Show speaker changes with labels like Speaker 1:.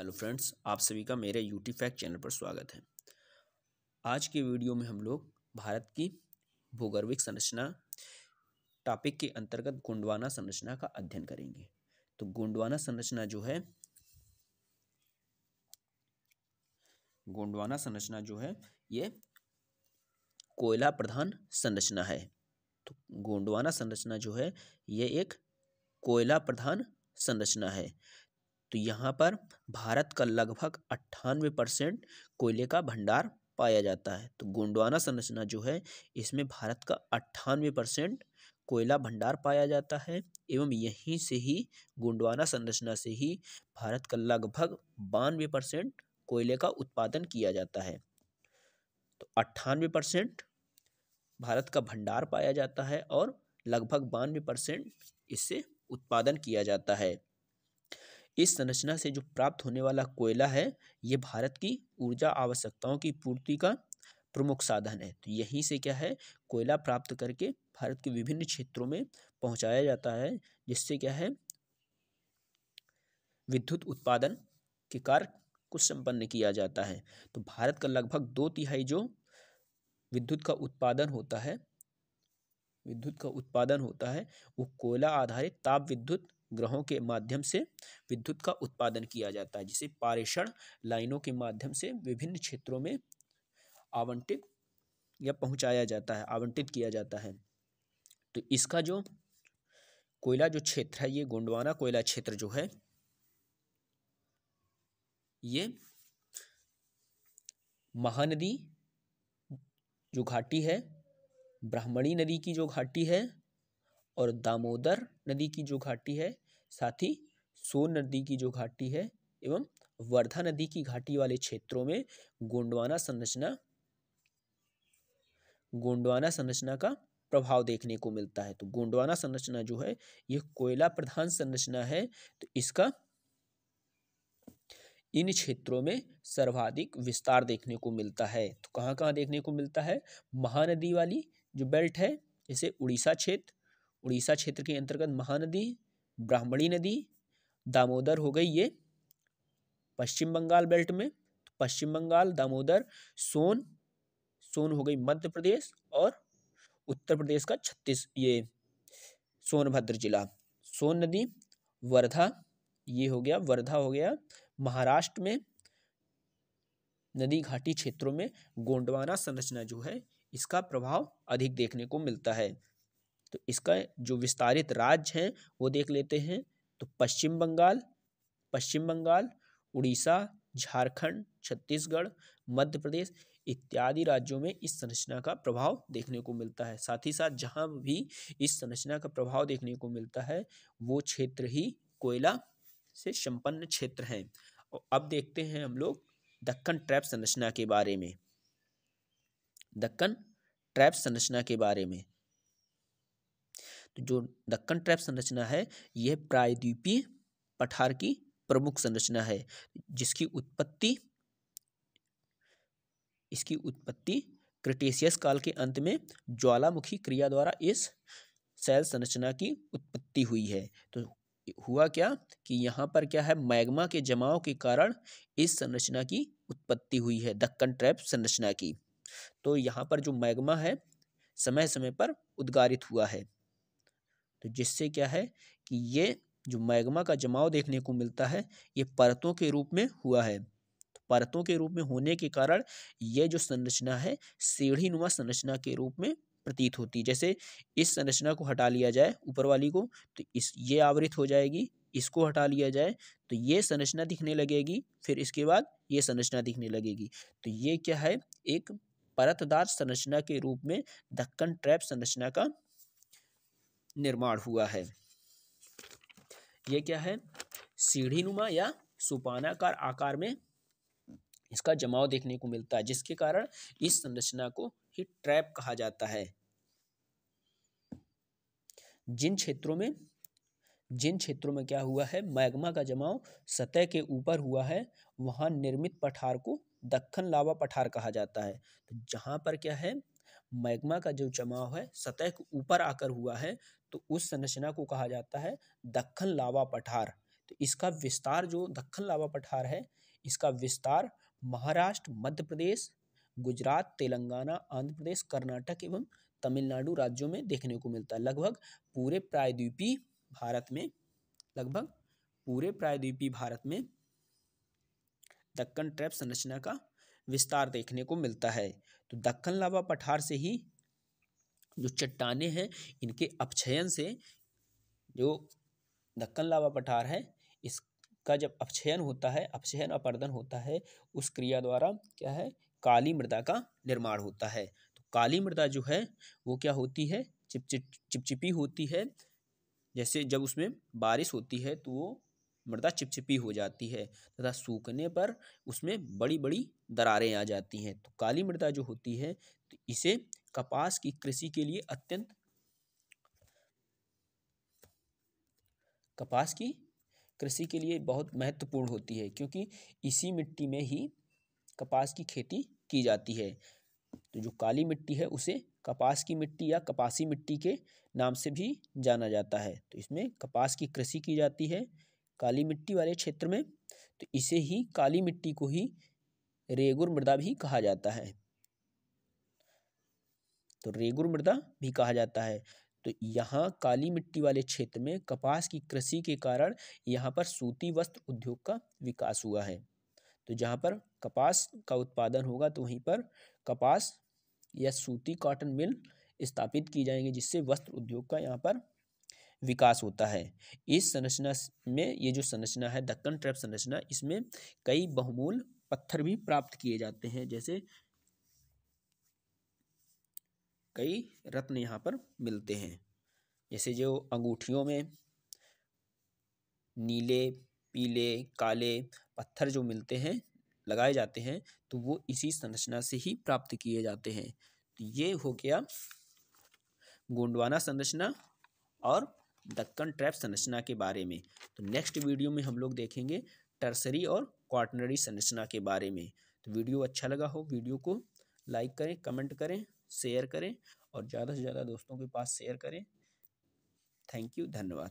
Speaker 1: Hello friends, आप सभी का मेरे यूटी फैक्ट चैनल पर स्वागत है। आज के वीडियो में हम लोग भारत की भूगर्भिक संरचना टॉपिक के अंतर्गत गोंडवाना संरचना का अध्ययन करेंगे। तो गोंडवाना संरचना जो है ये कोयला प्रधान संरचना है। तो गोंडवाना संरचना जो है ये एक कोयला प्रधान संरचना है। तो यहाँ पर भारत का लगभग 98% कोयले का भंडार पाया जाता है। तो गोंडवाना संरचना जो है इसमें भारत का 98% कोयला भंडार पाया जाता है एवं यहीं से ही गोंडवाना संरचना से ही भारत का लगभग 92% कोयले का उत्पादन किया जाता है। तो 98% भारत का भंडार पाया जाता है और लगभग 92% इससे उत्पादन किया जाता है। इस संरचना से जो प्राप्त होने वाला कोयला है ये भारत की ऊर्जा आवश्यकताओं की पूर्ति का प्रमुख साधन है। तो यहीं से क्या है कोयला प्राप्त करके भारत के विभिन्न क्षेत्रों में पहुंचाया जाता है, जिससे क्या है विद्युत उत्पादन के कार्य को संपन्न किया जाता है। तो भारत का लगभग 2/3 जो विद्युत का उत्पादन होता है वो कोयला आधारित ताप विद्युत ग्रहों के माध्यम से विद्युत का उत्पादन किया जाता है, जिसे पारेषण लाइनों के माध्यम से विभिन्न क्षेत्रों में आवंटित किया जाता है। तो इसका जो कोयला जो क्षेत्र है ये गोंडवाना कोयला क्षेत्र जो है ये महानदी जो घाटी है, ब्राह्मणी नदी की जो घाटी है और दामोदर नदी की जो घाटी है, साथ ही सोन नदी की जो घाटी है एवं वर्धा नदी की घाटी वाले क्षेत्रों में गोंडवाना संरचना का प्रभाव देखने को मिलता है। तो गोंडवाना संरचना जो है ये कोयला प्रधान संरचना है। तो इसका इन क्षेत्रों में सर्वाधिक विस्तार देखने को मिलता है। तो कहाँ कहाँ देखने को मिलता है? महानदी वाली जो बेल्ट है, जैसे उड़ीसा क्षेत्र के अंतर्गत महानदी, ब्राह्मणी नदी, दामोदर हो गई ये पश्चिम बंगाल बेल्ट में, तो पश्चिम बंगाल, दामोदर, सोन हो गई मध्य प्रदेश और उत्तर प्रदेश का ये सोनभद्र जिला, सोन नदी, वर्धा हो गया महाराष्ट्र में नदी घाटी क्षेत्रों में गोंडवाना संरचना जो है इसका प्रभाव अधिक देखने को मिलता है। तो इसका जो विस्तारित राज्य हैं वो देख लेते हैं। तो पश्चिम बंगाल, उड़ीसा, झारखंड, छत्तीसगढ़, मध्य प्रदेश इत्यादि राज्यों में इस संरचना का प्रभाव देखने को मिलता है। साथ ही साथ जहाँ भी इस संरचना का प्रभाव देखने को मिलता है वो क्षेत्र ही कोयला से संपन्न क्षेत्र हैं। और अब देखते हैं हम लोग दक्कन ट्रैप संरचना के बारे में। तो जो दक्कन ट्रैप संरचना है यह प्रायद्वीपीय पठार की प्रमुख संरचना है, जिसकी उत्पत्ति क्रिटेशियस काल के अंत में ज्वालामुखी क्रिया द्वारा इस शैल संरचना की उत्पत्ति हुई है। तो हुआ क्या कि यहाँ पर क्या है मैग्मा के जमाव के कारण इस संरचना की उत्पत्ति हुई है, दक्कन ट्रैप संरचना की। तो यहाँ पर जो मैग्मा है समय समय पर उद्गारित हुआ है, तो जिससे क्या है कि ये जो मैग्मा का जमाव देखने को मिलता है ये परतों के रूप में हुआ है। तो परतों के रूप में होने के कारण ये जो संरचना है सीढ़ी नुमा संरचना के रूप में प्रतीत होती। जैसे इस संरचना को हटा लिया जाए ऊपर वाली को तो ये आवृत हो जाएगी, इसको हटा लिया जाए तो ये संरचना दिखने लगेगी, फिर इसके बाद ये संरचना दिखने लगेगी। तो ये क्या है एक परतदार संरचना के रूप में दक्कन ट्रैप संरचना का निर्माण हुआ है। ये क्या है सीढ़ी नुमा या सोपानाकार आकार में इसका जमाव देखने को मिलता है, जिसके कारण इस संरचना को ही ट्रैप कहा जाता है। जिन क्षेत्रों में क्या हुआ है मैग्मा का जमाव सतह के ऊपर हुआ है वहां निर्मित पठार को दक्कन लावा पठार कहा जाता है। तो जहां पर क्या है मैग्मा का जो जमाव है सतह के ऊपर आकर हुआ है तो उस संरचना को कहा जाता है दक्कन लावा पठार। तो इसका विस्तार जो दक्कन लावा पठार है, इसका विस्तार महाराष्ट्र, मध्य प्रदेश, गुजरात, तेलंगाना, आंध्र प्रदेश, कर्नाटक एवं तमिलनाडु राज्यों में देखने को मिलता है। लगभग पूरे प्रायद्वीपीय भारत में दक्कन ट्रैप संरचना का विस्तार देखने को मिलता है। तो दक्कन लावा पठार से ही जो चट्टानें हैं, इनके अपक्षयन से जो दक्कन लावा पठार है, इसका जब अपक्षयन अपरदन होता है, उस क्रिया द्वारा क्या है, काली मृदा का निर्माण होता है। तो काली मृदा जो है वो क्या होती है, चिपचिपी होती है। जैसे जब उसमें बारिश होती है तो वो मृदा चिपचिपी हो जाती है तथा सूखने पर उसमें बड़ी बड़ी दरारें आ जाती हैं। तो काली मृदा जो होती है, तो इसे कपास की कृषि के लिए बहुत महत्वपूर्ण होती है, क्योंकि इसी मिट्टी में ही कपास की खेती की जाती है। तो जो काली मिट्टी है उसे कपास की मिट्टी या कपासी मिट्टी के नाम से भी जाना जाता है। तो इसमें कपास की कृषि की जाती है काली मिट्टी वाले क्षेत्र में। तो इसे ही, काली मिट्टी को ही रेगुर मृदा भी कहा जाता है। तो यहाँ काली मिट्टी वाले क्षेत्र में कपास की कृषि के कारण यहाँ पर सूती वस्त्र उद्योग का विकास हुआ है। तो जहाँ पर कपास का उत्पादन होगा तो वहीं पर कपास या सूती कॉटन मिल स्थापित की जाएंगी, जिससे वस्त्र उद्योग का यहाँ पर विकास होता है। इस संरचना में, ये जो संरचना है दक्कन ट्रैप संरचना, इसमें कई बहुमूल्य पत्थर भी प्राप्त किए जाते हैं। जैसे कई रत्न यहाँ पर मिलते हैं, जैसे जो अंगूठियों में नीले, पीले, काले पत्थर जो मिलते हैं, लगाए जाते हैं, तो वो इसी संरचना से ही प्राप्त किए जाते हैं। तो ये हो गया गोंडवाना संरचना और दक्कन ट्रैप संरचना के बारे में। तो नेक्स्ट वीडियो में हम लोग देखेंगे टर्सरी और क्वाटरनरी संरचना के बारे में। तो वीडियो अच्छा लगा हो, वीडियो को लाइक करें, कमेंट करें, शेयर करें और ज़्यादा से ज़्यादा दोस्तों के पास शेयर करें। थैंक यू, धन्यवाद।